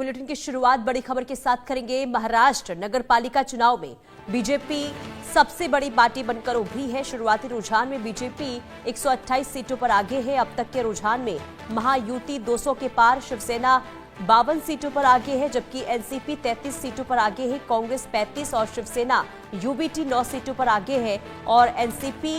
Bulletin की शुरुआत बड़ी खबर के साथ करेंगे। महाराष्ट्र नगर पालिका चुनाव में बीजेपी सबसे बड़ी पार्टी बनकर उभरी है। शुरुआती रुझान में बीजेपी 128 सीटों पर आगे है। अब तक के रुझान में महायुति 200 के पार, शिवसेना 52 सीटों पर आगे है, जबकि एनसीपी 33 सीटों पर आगे है। कांग्रेस 35 और शिवसेना यूबीटी 9 सीटों पर आगे है और एनसीपी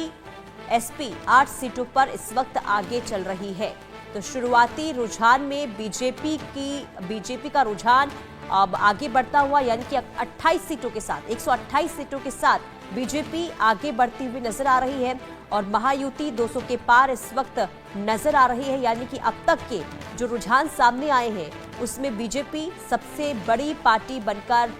एसपी 8 सीटों पर इस वक्त आगे चल रही है। तो शुरुआती रुझान में बीजेपी का रुझान अब आगे बढ़ता हुआ, यानी कि 28 सीटों के साथ 128 सीटों के साथ बीजेपी आगे बढ़ती हुई नजर आ रही है और महायुति 200 के पार इस वक्त नजर आ रही है। यानी कि अब तक के जो रुझान सामने आए हैं उसमें बीजेपी सबसे बड़ी पार्टी बनकर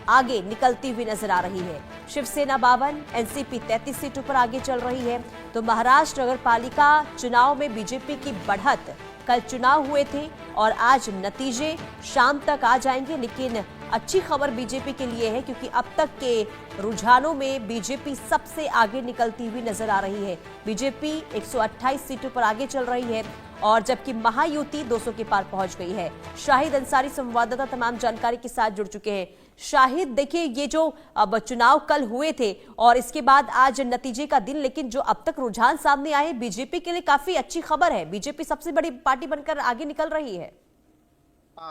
आगे निकलती हुई नजर आ रही है। शिवसेना 52, एनसीपी 33 सीटों पर आगे चल रही है। तो महाराष्ट्र नगर पालिका चुनाव में बीजेपी की बढ़त, कल चुनाव हुए थे और आज नतीजे शाम तक आ जाएंगे, लेकिन अच्छी खबर बीजेपी के लिए है क्योंकि अब तक के रुझानों में बीजेपी सबसे आगे निकलती हुई नजर आ रही है। बीजेपी 128 सीटों पर आगे चल रही है और जबकि महायुति 200 के पार पहुंच गई है। शाहिद अंसारी संवाददाता तमाम जानकारी के साथ जुड़ चुके हैं। शाहिद, देखिए ये जो अब चुनाव कल हुए थे और इसके बाद आज नतीजे का दिन, लेकिन जो अब तक रुझान सामने आए बीजेपी के लिए काफी अच्छी खबर है। बीजेपी सबसे बड़ी पार्टी बनकर आगे निकल रही है।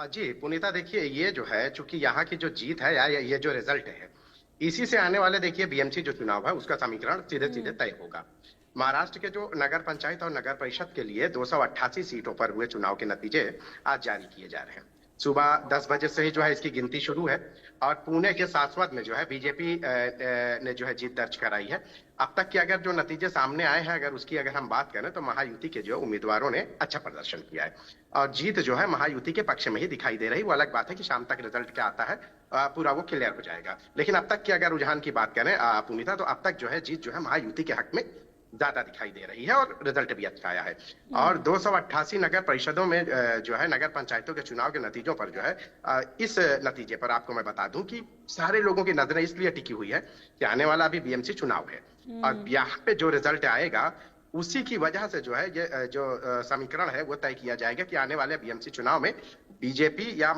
जी पुनीता, देखिए ये जो है, चूंकि यहाँ की जो जीत है या ये जो रिजल्ट है, इसी से आने वाले देखिए बीएमसी जो चुनाव है उसका समीकरण सीधे सीधे तय होगा। महाराष्ट्र के जो नगर पंचायत और नगर परिषद के लिए 288 सीटों पर हुए चुनाव के नतीजे आज जारी किए जा रहे हैं। सुबह 10 बजे से ही जो है इसकी गिनती शुरू है और पुणे के सासवद में जो है बीजेपी ने जो है जीत दर्ज कराई है। अब तक के अगर जो नतीजे सामने आए हैं, अगर उसकी अगर हम बात करें तो महायुति के जो उम्मीदवारों ने अच्छा प्रदर्शन किया है और जीत जो है महायुति के पक्ष में ही दिखाई दे रही। वो अलग बात है कि शाम तक रिजल्ट क्या आता है पूरा वो क्लियर हो जाएगा, लेकिन अब तक के अगर रुझान की बात करें पुनीता, तो अब तक जो है जीत जो है महायुति के हक में ज्यादा दिखाई दे रही है और रिजल्ट भी अच्छा आया है। और 288 नगर परिषदों में जो है नगर पंचायतों के चुनाव के नतीजों पर जो है इस नतीजे पर आपको मैं बता दूं कि सारे लोगों की नजरें इसलिए टिकी हुई है कि आने वाला अभी बीएमसी चुनाव है और यहाँ पे जो रिजल्ट आएगा उसी की वजह से जो है ये जो समीकरण है वो तय किया जाएगा कि आने वाले बीएमसी चुनाव में बीजेपी या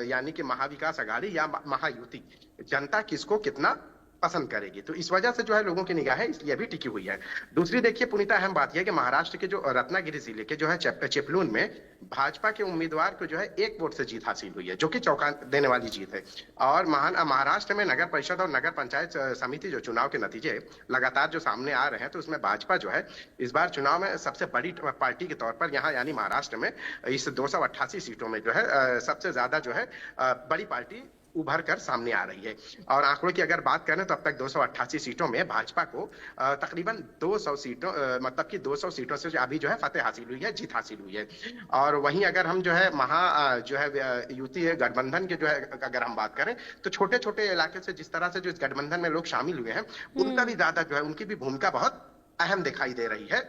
यानी कि महाविकास अघाड़ी या महायुति जनता किसको कितना पसंद करेगी। तो इस वजह से जो है लोगों की निगाहें इसलिए भी टिकी हुई है। दूसरी देखिए पुनीता, अहम बात यह है कि महाराष्ट्र के जो रत्नागिरी जिले के जो है चिपलून में भाजपा के उम्मीदवार को जो है 1 वोट से जीत हासिल हुई है, जो कि चौंका देने वाली जीत है। और महाराष्ट्र में नगर परिषद और नगर पंचायत समिति जो चुनाव के नतीजे लगातार जो सामने आ रहे हैं, तो उसमें भाजपा जो है इस बार चुनाव में सबसे बड़ी पार्टी के तौर पर यहाँ यानी महाराष्ट्र में इस 288 सीटों में जो है सबसे ज्यादा जो है बड़ी पार्टी उभर कर सामने आ रही है। और आंकड़ों की अगर बात करें तो अब तक 288 सीटों में भाजपा को तकरीबन 200 सीटों मतलब कि 200 सीटों से अभी जो है फतेह हासिल हुई है, जीत हासिल हुई है। और वहीं अगर हम जो है जो है युति गठबंधन के जो है अगर हम बात करें तो छोटे छोटे इलाके से जिस तरह से जो इस गठबंधन में लोग शामिल हुए हैं उनका भी ज्यादा जो है उनकी भी भूमिका बहुत अहम दिखाई दे रही है।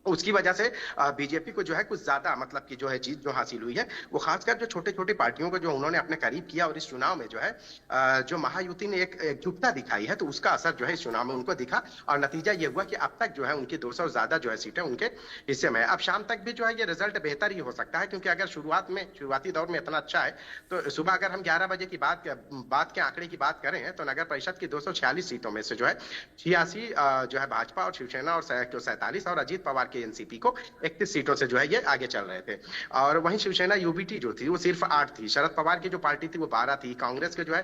उसकी वजह से बीजेपी को जो है कुछ ज्यादा मतलब कि जो है जीत जो हासिल हुई है वो खासकर जो छोटे छोटे पार्टियों को जो उन्होंने अपने करीब किया और इस चुनाव में जो है जो महायुति ने एक एकजुटता दिखाई है, तो उसका असर जो है इस चुनाव में उनको दिखा और नतीजा ये हुआ कि अब तक जो है उनकी 200 ज्यादा जो है सीटें उनके हिस्से में है। अब शाम तक भी जो है ये रिजल्ट बेहतर ही हो सकता है, क्योंकि अगर शुरुआती दौर में इतना अच्छा है तो सुबह अगर हम 11 बजे की बात के आंकड़े की बात करें तो नगर परिषद की 246 सीटों में से जो है 86 जो है भाजपा और शिवसेना और 47 और अजीत पवार एनसीपी को 31 सीटों से जो है ये आगे चल रहे थे। और वहीं शिवसेना यूबीटी जो थी वो सिर्फ 8 थी, शरद पवार की जो पार्टी थी वो 12 थी, कांग्रेस के जो है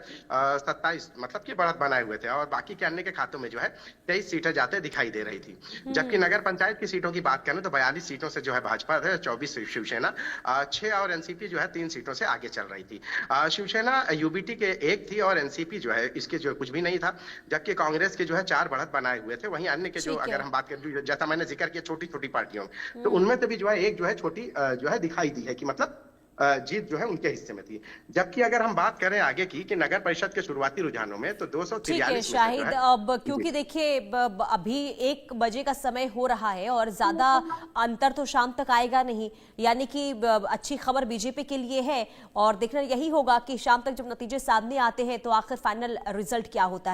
27 मतलब कि बढ़त बनाए हुए थे और बाकी के अन्य के खातों में जो है 23 सीटें जाते दिखाई दे रही थी। जबकि नगर पंचायत की सीटों की बात करें तो 42 सीटों से जो है भाजपा है, 24 शिवसेना, 6 और एनसीपी जो है 3 सीटों से आगे चल रही थी। शिवसेना यूबीटी के 1 थी और एनसीपी जो है इसके जो कुछ भी नहीं था, जबकि कांग्रेस के जो है 4 बढ़त बनाए हुए थे। वहीं अन्य के जो अगर हम बात करें जैसा मैंने जिक्र किया छोटी छोटी पार्टियों तो उनमें से भी जो है एक जो है छोटी जो है दिखाई दी है कि मतलब जीत जो है उनके हिस्से में थी। जबकि अगर हम बात करें आगे की कि नगर परिषद के शुरुआती रुझानों में तो 243 शाहिद, अब क्योंकि देखिए अभी 1 बजे का समय हो रहा है और ज्यादा अंतर तो शाम तक आएगा नहीं, यानी कि अच्छी खबर बीजेपी के लिए है और देखना यही होगा कि शाम तक जब नतीजे सामने आते हैं तो आखिर फाइनल रिजल्ट क्या होता है।